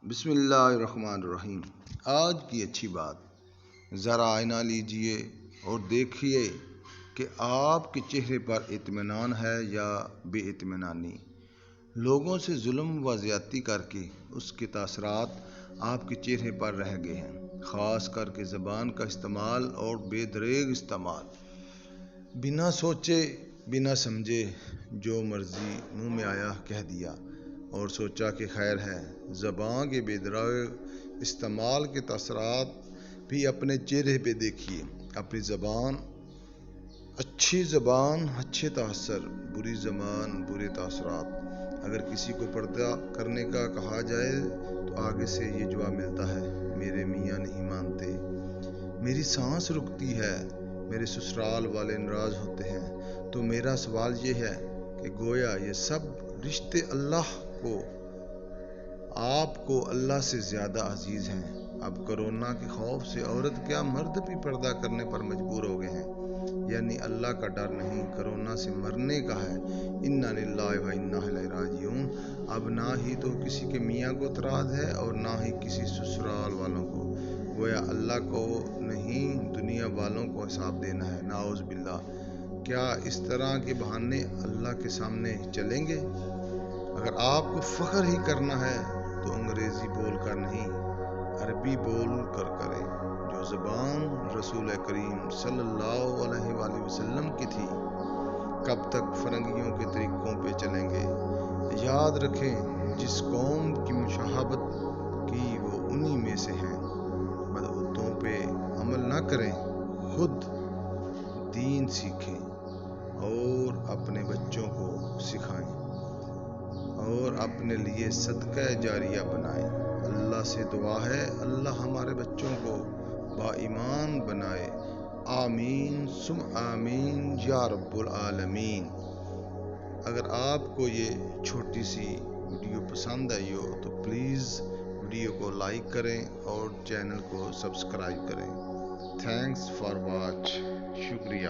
بسم اللہ الرحمن الرحیم۔ آج کی اچھی بات، ذرا آئینہ لیجئے اور دیکھیے کہ آپ کے چہرے پر اطمینان ہے یا بے اطمینانی۔ لوگوں سے ظلم و زیادتی کر کے اس کے تاثرات آپ کے چہرے پر رہ گئے ہیں، خاص کر کے زبان کا استعمال اور بے دریغ استعمال۔ بنا سوچے بنا سمجھے جو مرضی منہ میں آیا کہہ دیا اور سوچا کہ خیر ہے۔ زبان کے بے دریغ استعمال کے تاثرات بھی اپنے چہرے پہ دیکھیے۔ اپنی زبان، اچھی زبان اچھے تاثر، بری زبان برے تاثرات۔ اگر کسی کو پردہ کرنے کا کہا جائے تو آگے سے یہ جواب ملتا ہے، میرے میاں نہیں مانتے، میری سانس رکتی ہے، میرے سسرال والے ناراض ہوتے ہیں۔ تو میرا سوال یہ ہے کہ گویا یہ سب رشتے آپ کو اللہ سے زیادہ عزیز ہیں۔ اب کرونا کے خوف سے عورت کیا مرد بھی پردہ کرنے پر مجبور ہو گئے ہیں، یعنی اللہ کا ڈر نہیں، کرونا سے مرنے کا ہے۔ انا للہ و انا الیہ راجعون۔ اب نہ ہی تو کسی کے میاں کو اعتراض ہے اور نہ ہی کسی سسرال والوں کو، گویا اللہ کو نہیں دنیا والوں کو حساب دینا ہے۔ نعوذ باللہ۔ کیا اس طرح کے بہانے اللہ کے سامنے چلیں گے؟ اگر آپ کو فخر ہی کرنا ہے تو انگریزی بول کر نہیں، عربی بول کر کریں، جو زبان رسول کریم صلی اللہ علیہ وآلہ وسلم کی تھی۔ کب تک فرنگیوں کے طریقوں پہ چلیں گے؟ یاد رکھیں، جس قوم کی مشابہت کی وہ انہی میں سے ہیں۔ بدعتوں پہ عمل نہ کریں، خود دین سیکھیں اور اپنے بچوں کو سکھائیں اور اپنے لیے صدقہ جاریہ بنائیں۔ اللہ سے دعا ہے اللہ ہمارے بچوں کو با ایمان بنائے۔ آمین ثم آمین یا رب العالمین۔ اگر آپ کو یہ چھوٹی سی ویڈیو پسند آئی ہو تو پلیز ویڈیو کو لائک کریں اور چینل کو سبسکرائب کریں۔ Thanks for watch. شکریہ۔